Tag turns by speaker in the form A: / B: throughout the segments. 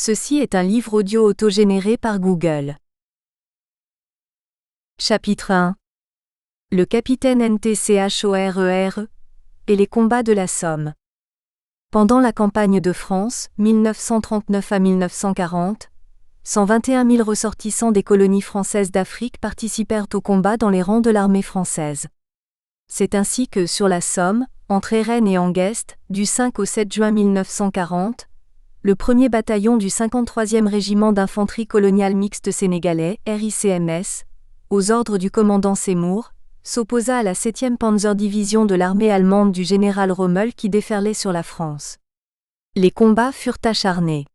A: Ceci est un livre audio autogénéré par Google. Chapitre 1. Le capitaine NTCHORER et les combats de la Somme. Pendant la campagne de France, 1939 à 1940, 121 000 ressortissants des colonies françaises d'Afrique participèrent aux combats dans les rangs de l'armée française. C'est ainsi que, sur la Somme, entre Erennes et Hangest, du 5 au 7 juin 1940, le 1er bataillon du 53e régiment d'infanterie coloniale mixte sénégalais, RICMS, aux ordres du commandant Seymour, s'opposa à la 7e Panzerdivision de l'armée allemande du général Rommel qui déferlait sur la France. Les combats furent acharnés.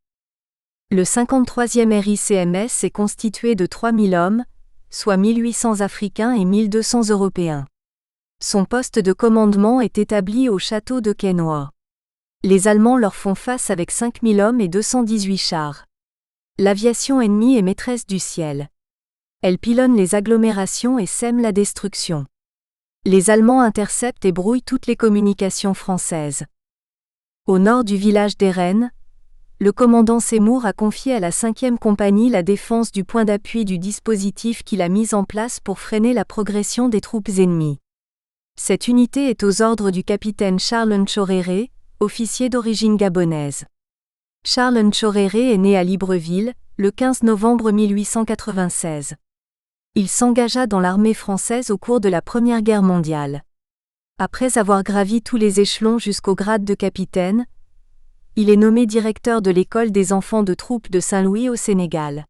A: Le 53e RICMS est constitué de 3000 hommes, soit 1800 Africains et 1200 Européens. Son poste de commandement est établi au château de Quesnoy. Les Allemands leur font face avec 5000 hommes et 218 chars. L'aviation ennemie est maîtresse du ciel. Elle pilonne les agglomérations et sème la destruction. Les Allemands interceptent et brouillent toutes les communications françaises. Au nord du village d'Erennes, le commandant Seymour a confié à la 5e compagnie la défense du point d'appui du dispositif qu'il a mis en place pour freiner la progression des troupes ennemies. Cette unité est aux ordres du capitaine Charles Nchoréré, officier d'origine gabonaise. Charles Nchoréré est né à Libreville, le 15 novembre 1896. Il s'engagea dans l'armée française au cours de la Première Guerre mondiale. Après avoir gravi tous les échelons jusqu'au grade de capitaine, il est nommé directeur de l'école des enfants de troupes de Saint-Louis au Sénégal.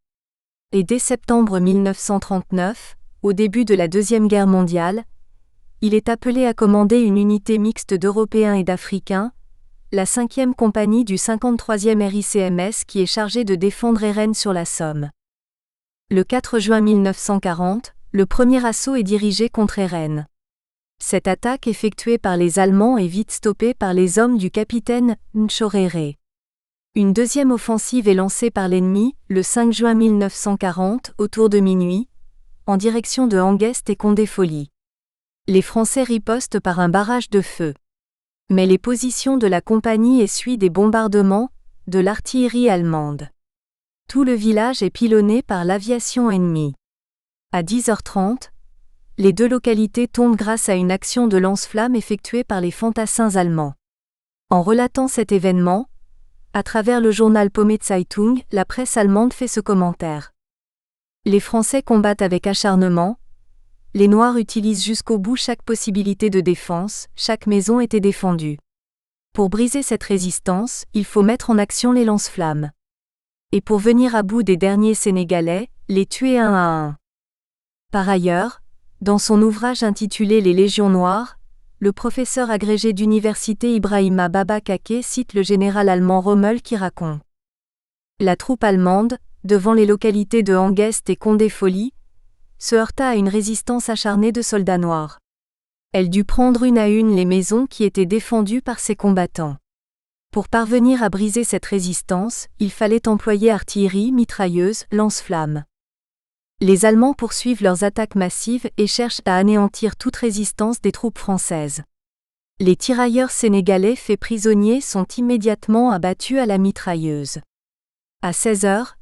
A: Et dès septembre 1939, au début de la Deuxième Guerre mondiale, il est appelé à commander une unité mixte d'Européens et d'Africains, la 5e compagnie du 53e RICMS qui est chargée de défendre Erennes sur la Somme. Le 4 juin 1940, le premier assaut est dirigé contre Erennes. Cette attaque effectuée par les Allemands est vite stoppée par les hommes du capitaine Nchoréré. Une deuxième offensive est lancée par l'ennemi, le 5 juin 1940, autour de minuit, en direction de Hangest et Condé-Folly. Les Français ripostent par un barrage de feu. Mais les positions de la compagnie essuient des bombardements, de l'artillerie allemande. Tout le village est pilonné par l'aviation ennemie. À 10h30, les deux localités tombent grâce à une action de lance-flammes effectuée par les fantassins allemands. En relatant cet événement, à travers le journal Pommezeitung, la presse allemande fait ce commentaire. Les Français combattent avec acharnement. Les Noirs utilisent jusqu'au bout chaque possibilité de défense, chaque maison était défendue. Pour briser cette résistance, il faut mettre en action les lance-flammes. Et pour venir à bout des derniers Sénégalais, les tuer un à un. Par ailleurs, dans son ouvrage intitulé Les Légions Noires, le professeur agrégé d'université Ibrahima Baba Kake cite le général allemand Rommel qui raconte. La troupe allemande, devant les localités de Hangest et Condé-Folly, se heurta à une résistance acharnée de soldats noirs. Elle dut prendre une à une les maisons qui étaient défendues par ses combattants. Pour parvenir à briser cette résistance, il fallait employer artillerie, mitrailleuses, lance-flammes. Les Allemands poursuivent leurs attaques massives et cherchent à anéantir toute résistance des troupes françaises. Les tirailleurs sénégalais faits prisonniers sont immédiatement abattus à la mitrailleuse. À 16h,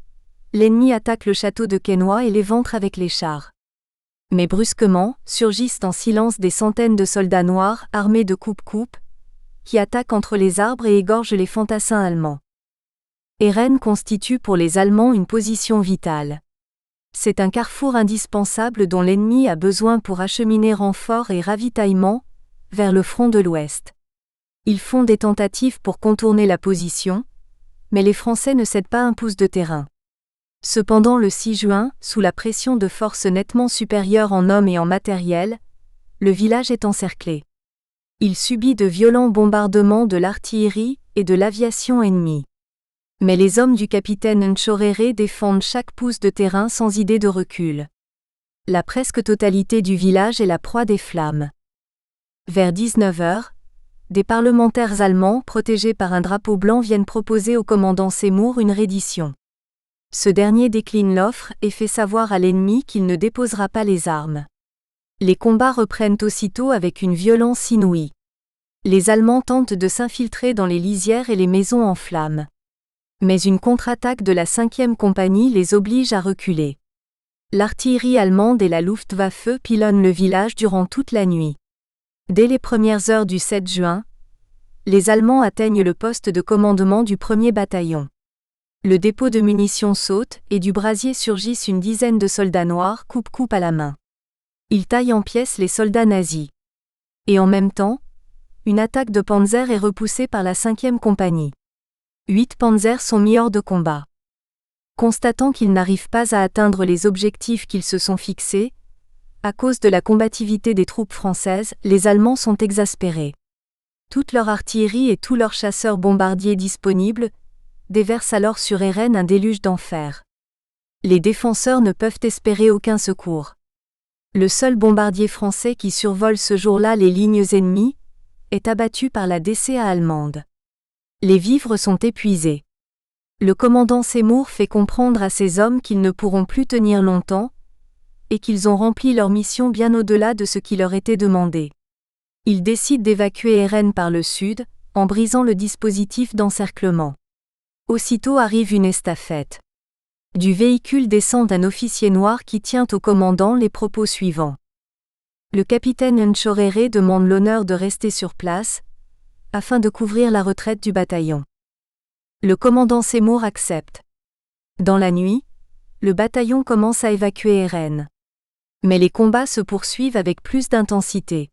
A: l'ennemi attaque le château de Quesnoy et l'éventre avec les chars. Mais brusquement, surgissent en silence des centaines de soldats noirs armés de coupe-coupe, qui attaquent entre les arbres et égorgent les fantassins allemands. Erennes constitue pour les Allemands une position vitale. C'est un carrefour indispensable dont l'ennemi a besoin pour acheminer renforts et ravitaillements vers le front de l'Ouest. Ils font des tentatives pour contourner la position, mais les Français ne cèdent pas un pouce de terrain. Cependant le 6 juin, sous la pression de forces nettement supérieures en hommes et en matériel, le village est encerclé. Il subit de violents bombardements de l'artillerie et de l'aviation ennemie. Mais les hommes du capitaine Nchoréré défendent chaque pouce de terrain sans idée de recul. La presque totalité du village est la proie des flammes. Vers 19h, des parlementaires allemands protégés par un drapeau blanc viennent proposer au commandant Seymour une reddition. Ce dernier décline l'offre et fait savoir à l'ennemi qu'il ne déposera pas les armes. Les combats reprennent aussitôt avec une violence inouïe. Les Allemands tentent de s'infiltrer dans les lisières et les maisons en flammes. Mais une contre-attaque de la 5e compagnie les oblige à reculer. L'artillerie allemande et la Luftwaffe pilonnent le village durant toute la nuit. Dès les premières heures du 7 juin, les Allemands atteignent le poste de commandement du 1er bataillon. Le dépôt de munitions saute et du brasier surgissent une dizaine de soldats noirs coupe-coupe à la main. Ils taillent en pièces les soldats nazis. Et en même temps, une attaque de panzers est repoussée par la 5e compagnie. 8 panzers sont mis hors de combat. Constatant qu'ils n'arrivent pas à atteindre les objectifs qu'ils se sont fixés, à cause de la combativité des troupes françaises, les Allemands sont exaspérés. Toute leur artillerie et tous leurs chasseurs bombardiers disponibles déversent alors sur Hérennes un déluge d'enfer. Les défenseurs ne peuvent espérer aucun secours. Le seul bombardier français qui survole ce jour-là les lignes ennemies est abattu par la DCA allemande. Les vivres sont épuisés. Le commandant Seymour fait comprendre à ses hommes qu'ils ne pourront plus tenir longtemps et qu'ils ont rempli leur mission bien au-delà de ce qui leur était demandé. Il décide d'évacuer Hérennes par le sud, en brisant le dispositif d'encerclement. Aussitôt arrive une estafette. Du véhicule descend un officier noir qui tient au commandant les propos suivants. Le capitaine Nchoréré demande l'honneur de rester sur place, afin de couvrir la retraite du bataillon. Le commandant Seymour accepte. Dans la nuit, le bataillon commence à évacuer Hérennes. Mais les combats se poursuivent avec plus d'intensité.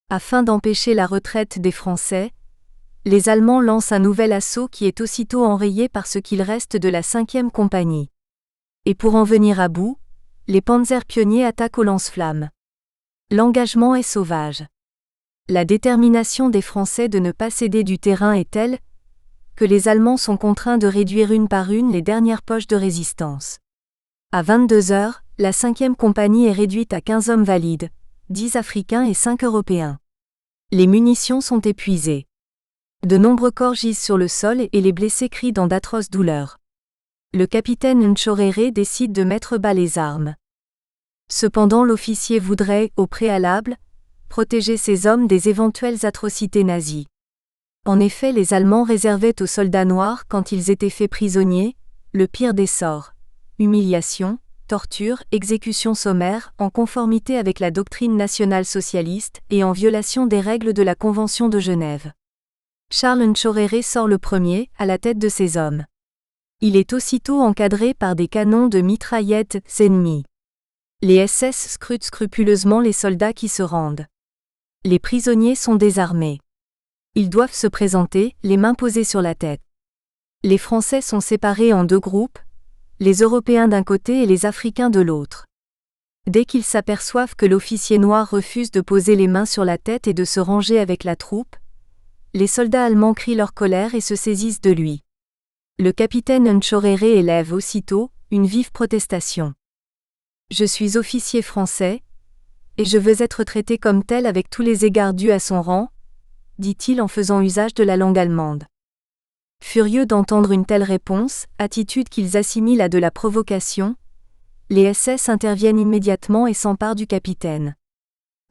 A: Afin d'empêcher la retraite des Français, les Allemands lancent un nouvel assaut qui est aussitôt enrayé par ce qu'il reste de la 5e compagnie. Et pour en venir à bout, les panzers pionniers attaquent au lance-flammes. L'engagement est sauvage. La détermination des Français de ne pas céder du terrain est telle que les Allemands sont contraints de réduire une par une les dernières poches de résistance. À 22 heures, la 5e compagnie est réduite à 15 hommes valides, 10 Africains et 5 Européens. Les munitions sont épuisées. De nombreux corps gisent sur le sol et les blessés crient dans d'atroces douleurs. Le capitaine Nchoréré décide de mettre bas les armes. Cependant l'officier voudrait, au préalable, protéger ses hommes des éventuelles atrocités nazies. En effet, les Allemands réservaient aux soldats noirs, quand ils étaient faits prisonniers, le pire des sorts: humiliation, torture, exécution sommaire, en conformité avec la doctrine nationale-socialiste et en violation des règles de la Convention de Genève. Charles Nchoréré sort le premier, à la tête de ses hommes. Il est aussitôt encadré par des canons de mitraillettes ennemies. Les SS scrutent scrupuleusement les soldats qui se rendent. Les prisonniers sont désarmés. Ils doivent se présenter, les mains posées sur la tête. Les Français sont séparés en 2 groupes, les Européens d'un côté et les Africains de l'autre. Dès qu'ils s'aperçoivent que l'officier noir refuse de poser les mains sur la tête et de se ranger avec la troupe, les soldats allemands crient leur colère et se saisissent de lui. Le capitaine Nchoréré élève aussitôt une vive protestation. « Je suis officier français, et je veux être traité comme tel avec tous les égards dus à son rang », dit-il en faisant usage de la langue allemande. Furieux d'entendre une telle réponse, attitude qu'ils assimilent à de la provocation, les SS interviennent immédiatement et s'emparent du capitaine.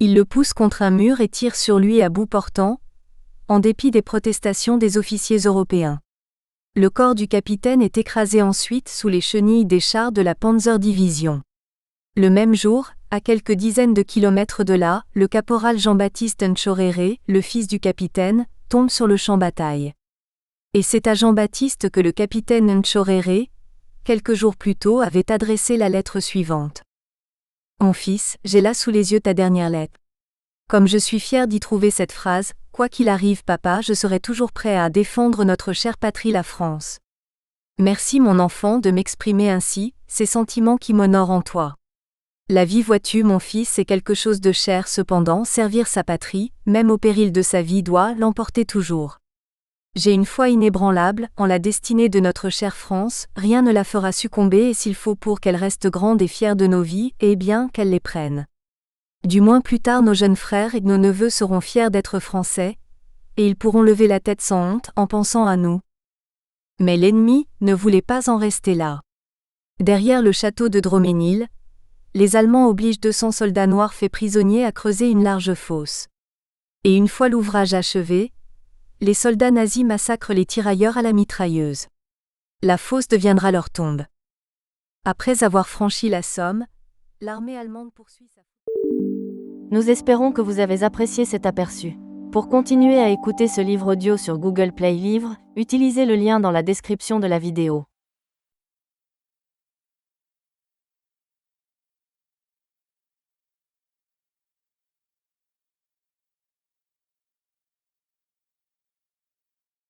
A: Ils le poussent contre un mur et tirent sur lui à bout portant, en dépit des protestations des officiers européens. Le corps du capitaine est écrasé ensuite sous les chenilles des chars de la Panzer-Division. Le même jour, à quelques dizaines de kilomètres de là, le caporal Jean-Baptiste Nchoréré, le fils du capitaine, tombe sur le champ-bataille. Et c'est à Jean-Baptiste que le capitaine Nchoréré, quelques jours plus tôt, avait adressé la lettre suivante. « Mon fils, j'ai là sous les yeux ta dernière lettre. Comme je suis fier d'y trouver cette phrase, quoi qu'il arrive papa, je serai toujours prêt à défendre notre chère patrie la France. Merci mon enfant de m'exprimer ainsi, ces sentiments qui m'honorent en toi. La vie, vois-tu mon fils, c'est quelque chose de cher, cependant servir sa patrie, même au péril de sa vie, doit l'emporter toujours. J'ai une foi inébranlable en la destinée de notre chère France, rien ne la fera succomber et s'il faut pour qu'elle reste grande et fière de nos vies, eh bien qu'elle les prenne. Du moins plus tard nos jeunes frères et nos neveux seront fiers d'être français, et ils pourront lever la tête sans honte en pensant à nous. » Mais l'ennemi ne voulait pas en rester là. Derrière le château de Droménil, les Allemands obligent 200 soldats noirs faits prisonniers à creuser une large fosse. Et une fois l'ouvrage achevé, les soldats nazis massacrent les tirailleurs à la mitrailleuse. La fosse deviendra leur tombe. Après avoir franchi la Somme, l'armée allemande poursuit sa...
B: Nous espérons que vous avez apprécié cet aperçu. Pour continuer à écouter ce livre audio sur Google Play Livres, utilisez le lien dans la description de la vidéo.